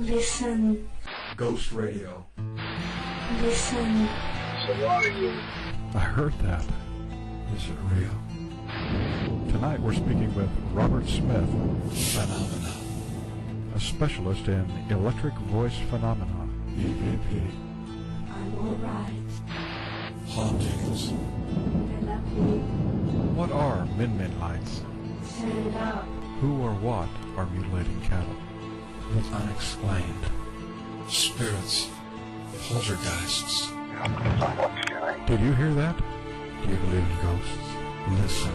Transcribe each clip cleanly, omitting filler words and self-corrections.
Listen. Ghost Radio. Listen. So what are you? I heard that. Is it real? Tonight we're speaking with Robert Smith, Phenomena. a specialist in electric voice phenomena. EVP. I'm alright. Hauntings. I love you. What are min-min lights? Set it up. Who or what are mutilating cattle? The unexplained. Spirits. Poltergeists. Did you hear that? Do you believe in ghosts? Listen.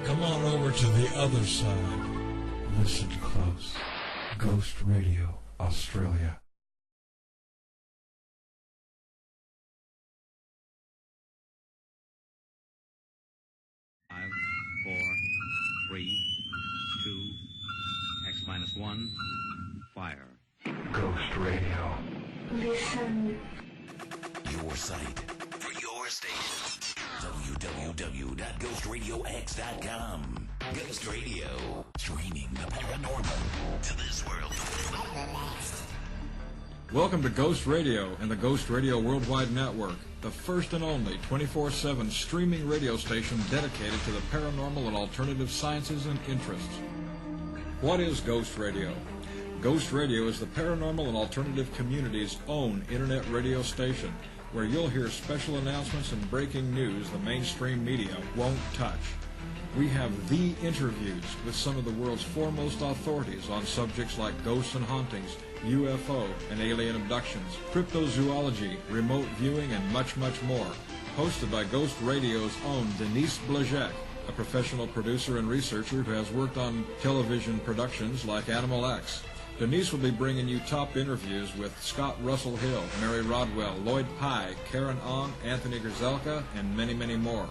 Come on over to the other side. Listen close. Ghost Radio, Australia. 5, 4, 3, 2, X-1, fire. Ghost Radio. Listen. Your site for your station. www.ghostradiox.com. Ghost Radio. Streaming the paranormal to this world. Welcome to Ghost Radio and the Ghost Radio Worldwide Network, the first and only 24/7 streaming radio station dedicated to the paranormal and alternative sciences and interests. What is Ghost Radio? Ghost Radio is the paranormal and alternative community's own internet radio station, where you'll hear special announcements and breaking news the mainstream media won't touch. We have the interviews with some of the world's foremost authorities on subjects like ghosts and hauntings, UFO and alien abductions, cryptozoology, remote viewing, and much, much more. Hosted by Ghost Radio's own Denise Blazek, a professional producer and researcher who has worked on television productions like Animal X. Denise will be bringing you top interviews with Scott Russell Hill, Mary Rodwell, Lloyd Pye, Karen Ong, Anthony Grzelka, and many, many more.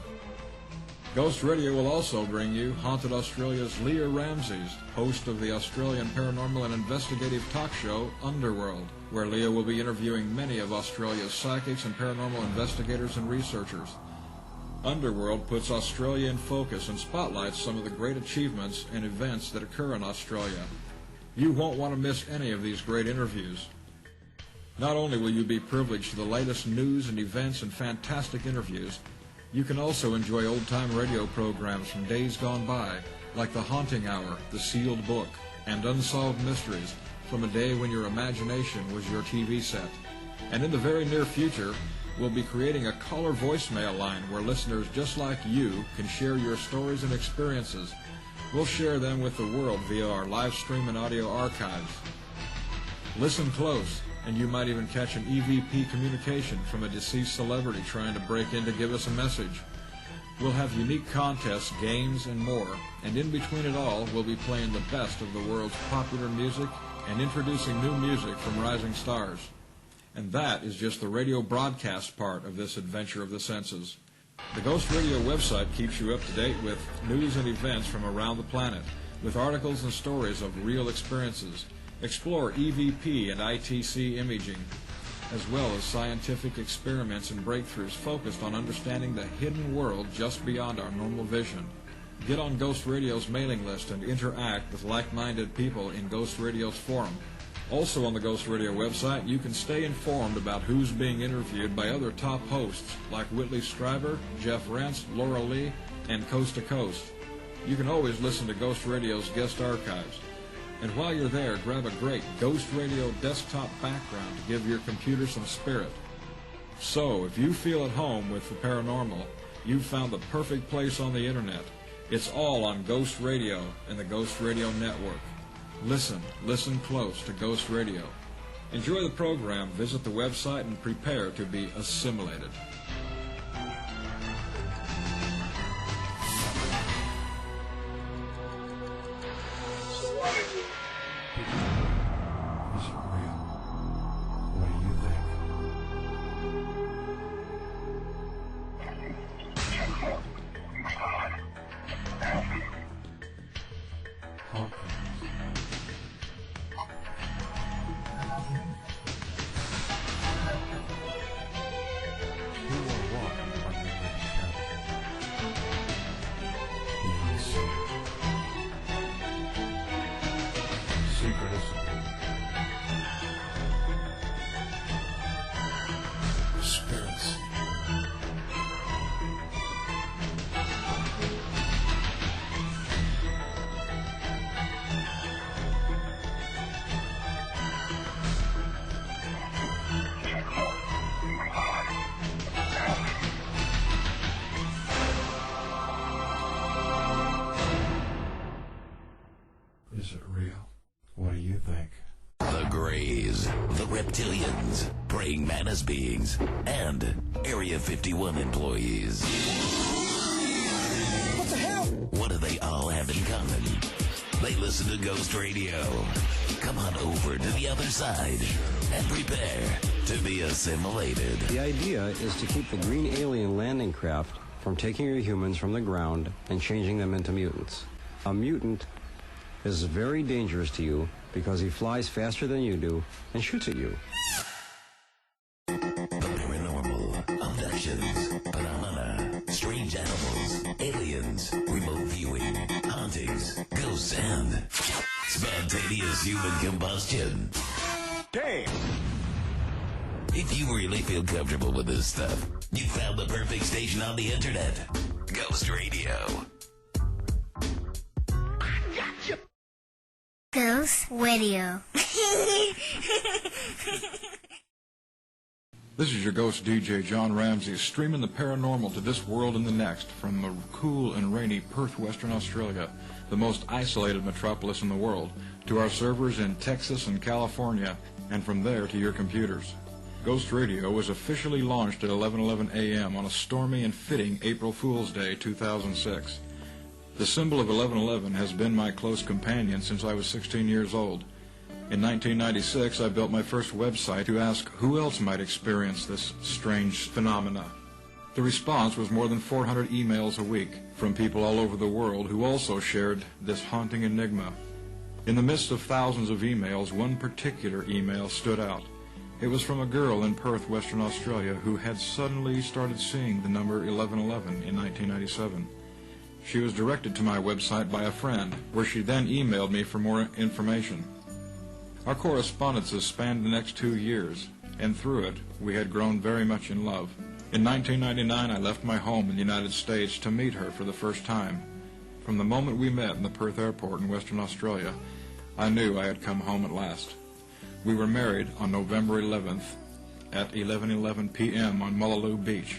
Ghost Radio will also bring you Haunted Australia's Lia Ramses, host of the Australian paranormal and investigative talk show Underworld, where Lia will be interviewing many of Australia's psychics and paranormal investigators and researchers. Underworld puts Australia in focus and spotlights some of the great achievements and events that occur in Australia. You won't want to miss any of these great interviews. Not only will you be privileged to the latest news and events and fantastic interviews, you can also enjoy old-time radio programs from days gone by, like The Haunting Hour, The Sealed Book, and Unsolved Mysteries, from a day when your imagination was your TV set. And in the very near future, we'll be creating a caller voicemail line where listeners just like you can share your stories and experiences. We'll share them with the world via our live stream and audio archives. Listen close, and you might even catch an EVP communication from a deceased celebrity trying to break in to give us a message. We'll have unique contests, games, and more, and in between it all, we'll be playing the best of the world's popular music and introducing new music from rising stars. And that is just the radio broadcast part of this adventure of the senses. The Ghost Radio website keeps you up to date with news and events from around the planet, with articles and stories of real experiences. Explore EVP and ITC imaging, as well as scientific experiments and breakthroughs focused on understanding the hidden world just beyond our normal vision. Get on Ghost Radio's mailing list and interact with like-minded people in Ghost Radio's forum. Also on the Ghost Radio website, you can stay informed about who's being interviewed by other top hosts like Whitley Strieber, Jeff Rentz, Laura Lee, and Coast to Coast. You can always listen to Ghost Radio's guest archives. And while you're there, grab a great Ghost Radio desktop background to give your computer some spirit. So, if you feel at home with the paranormal, you've found the perfect place on the internet. It's all on Ghost Radio and the Ghost Radio Network. Listen close to Ghost Radio. Enjoy the program, visit the website, and prepare to be assimilated. So what are you? Is it real? What do you think? Hauntings. Who Greys, the Reptilians, Praying Mantis Beings, and Area 51 employees. What the hell? What do they all have in common? They listen to Ghost Radio. Come on over to the other side and prepare to be assimilated. The idea is to keep the green alien landing craft from taking your humans from the ground and changing them into mutants. A mutant is very dangerous to you because he flies faster than you do and shoots at you. The paranormal, abductions, phenomena, strange animals, aliens, remote viewing, hauntings, ghosts, and spontaneous human combustion. Damn! If you really feel comfortable with this stuff, you found the perfect station on the internet. Ghost Radio. Ghost Radio. This is your ghost DJ, John Ramses, streaming the paranormal to this world and the next from the cool and rainy Perth, Western Australia, the most isolated metropolis in the world, to our servers in Texas and California, and from there to your computers. Ghost Radio was officially launched at 11:11 a.m. on a stormy and fitting April Fool's Day 2006. The symbol of 1111 has been my close companion since I was 16 years old. In 1996, I built my first website to ask who else might experience this strange phenomena. The response was more than 400 emails a week from people all over the world who also shared this haunting enigma. In the midst of thousands of emails, one particular email stood out. It was from a girl in Perth, Western Australia, who had suddenly started seeing the number 1111 in 1997. She was directed to my website by a friend, where she then emailed me for more information. Our correspondences spanned the next 2 years, and through it, we had grown very much in love. In 1999, I left my home in the United States to meet her for the first time. From the moment we met in the Perth airport in Western Australia, I knew I had come home at last. We were married on November 11th at 11:11 p.m. on Mullaloo Beach,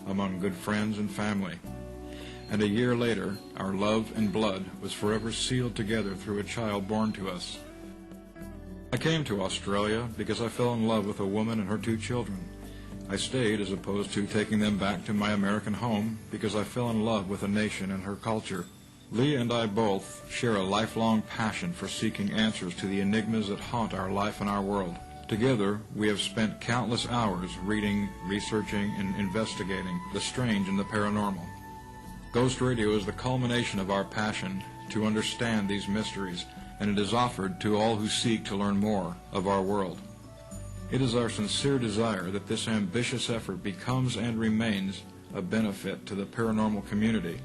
among good friends and family. And a year later, our love and blood was forever sealed together through a child born to us. I came to Australia because I fell in love with a woman and her 2 children. I stayed as opposed to taking them back to my American home because I fell in love with a nation and her culture. Lia and I both share a lifelong passion for seeking answers to the enigmas that haunt our life and our world. Together, we have spent countless hours reading, researching, and investigating the strange and the paranormal. Ghost Radio is the culmination of our passion to understand these mysteries, and it is offered to all who seek to learn more of our world. It is our sincere desire that this ambitious effort becomes and remains a benefit to the paranormal community.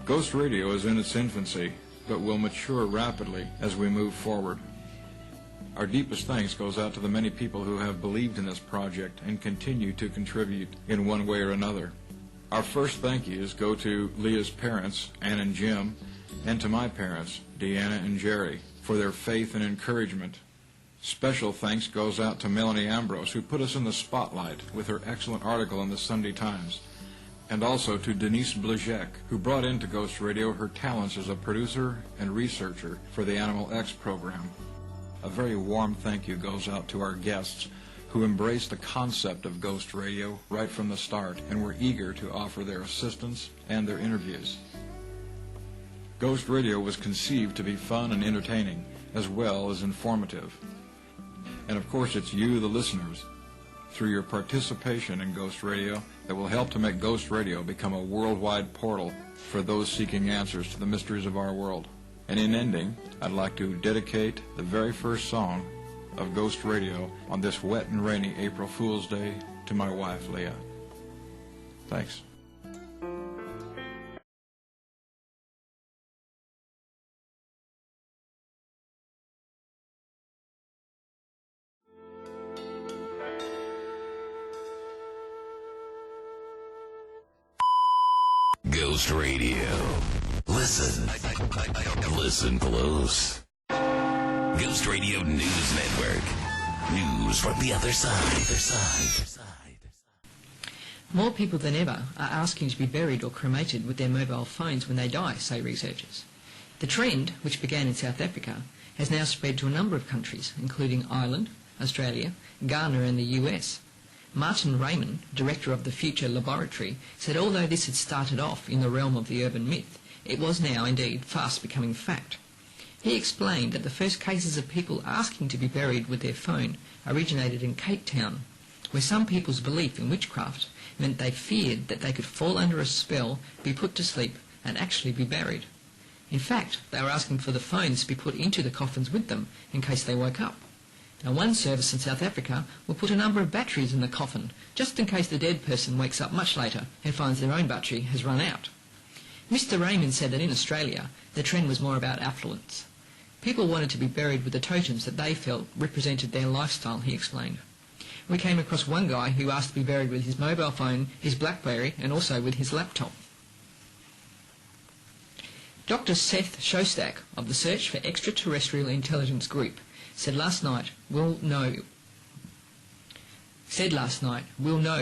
Ghost Radio is in its infancy, but will mature rapidly as we move forward. Our deepest thanks goes out to the many people who have believed in this project and continue to contribute in one way or another. Our first thank yous go to Lia's parents, Ann and Jim, and to my parents, Deanna and Jerry, for their faith and encouragement. Special thanks goes out to Melanie Ambrose, who put us in the spotlight with her excellent article in the Sunday Times, and also to Denise Blazek, who brought into Ghost Radio her talents as a producer and researcher for the Animal X program. A very warm thank you goes out to our guests, who embraced the concept of Ghost Radio right from the start and were eager to offer their assistance and their interviews. Ghost Radio was conceived to be fun and entertaining, as well as informative. And of course, it's you, the listeners, through your participation in Ghost Radio, that will help to make Ghost Radio become a worldwide portal for those seeking answers to the mysteries of our world. And in ending, I'd like to dedicate the very first song of Ghost Radio on this wet and rainy April Fool's Day to my wife, Lia. Thanks. Ghost Radio. Listen. Listen close. Ghost Radio News Network. News from the other side. More people than ever are asking to be buried or cremated with their mobile phones when they die, say researchers. The trend, which began in South Africa, has now spread to a number of countries, including Ireland, Australia, Ghana and the US. Martin Raymond, director of the Future Laboratory, said although this had started off in the realm of the urban myth, it was now indeed fast becoming fact. He explained that the first cases of people asking to be buried with their phone originated in Cape Town, where some people's belief in witchcraft meant they feared that they could fall under a spell, be put to sleep and actually be buried. In fact, they were asking for the phones to be put into the coffins with them in case they woke up. Now, one service in South Africa will put a number of batteries in the coffin, just in case the dead person wakes up much later and finds their own battery has run out. Mr. Raymond said that in Australia, the trend was more about affluence. People wanted to be buried with the totems that they felt represented their lifestyle, he explained. We came across one guy who asked to be buried with his mobile phone, his BlackBerry, and also with his laptop. Dr. Seth Shostak of the Search for Extraterrestrial Intelligence Group said last night, we'll know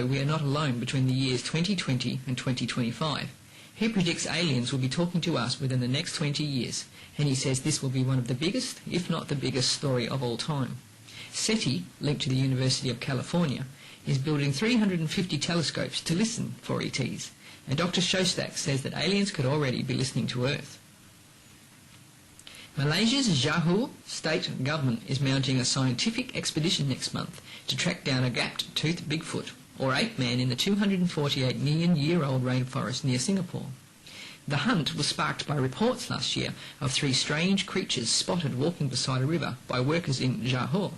we are not alone between the years 2020 and 2025. He predicts aliens will be talking to us within the next 20 years, and he says this will be one of the biggest, if not the biggest, story of all time. SETI, linked to the University of California, is building 350 telescopes to listen for ETs, and Dr. Shostak says that aliens could already be listening to Earth. Malaysia's Johor state government is mounting a scientific expedition next month to track down a gapped-toothed Bigfoot, or ape man, in the 248 million-year-old rainforest near Singapore. The hunt was sparked by reports last year of 3 strange creatures spotted walking beside a river by workers in Johor,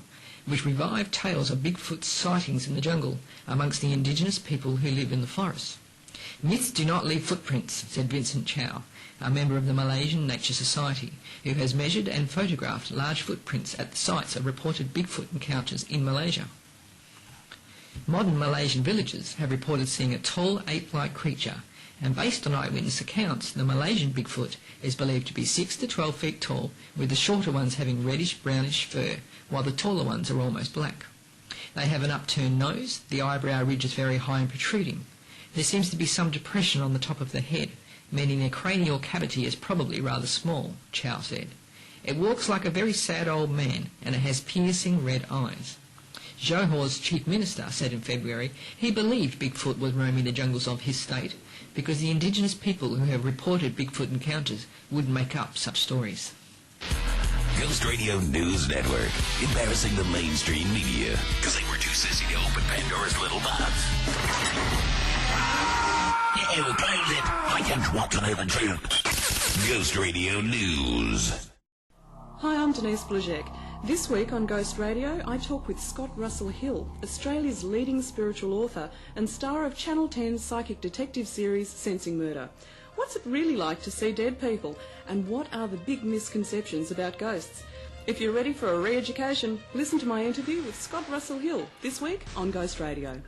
which revived tales of Bigfoot sightings in the jungle amongst the indigenous people who live in the forest. Myths do not leave footprints, said Vincent Chow, a member of the Malaysian Nature Society, who has measured and photographed large footprints at the sites of reported Bigfoot encounters in Malaysia. Modern Malaysian villagers have reported seeing a tall ape-like creature, and based on eyewitness accounts, the Malaysian Bigfoot is believed to be 6 to 12 feet tall, with the shorter ones having reddish-brownish fur, while the taller ones are almost black. They have an upturned nose, the eyebrow ridge is very high and protruding. There seems to be some depression on the top of the head, meaning their cranial cavity is probably rather small, Chow said. It walks like a very sad old man, and it has piercing red eyes. Johor's chief minister said in February he believed Bigfoot was roaming the jungles of his state because the indigenous people who have reported Bigfoot encounters wouldn't make up such stories. Ghost Radio News Network, embarrassing the mainstream media because they were too sissy to open Pandora's little box. You close it. I don't want to know the truth. Ghost Radio News. Hi, I'm Denise Blazek. This week on Ghost Radio, I talk with Scott Russell Hill, Australia's leading spiritual author and star of Channel 10's psychic detective series Sensing Murder. What's it really like to see dead people, and what are the big misconceptions about ghosts? If you're ready for a re-education, listen to my interview with Scott Russell Hill this week on Ghost Radio.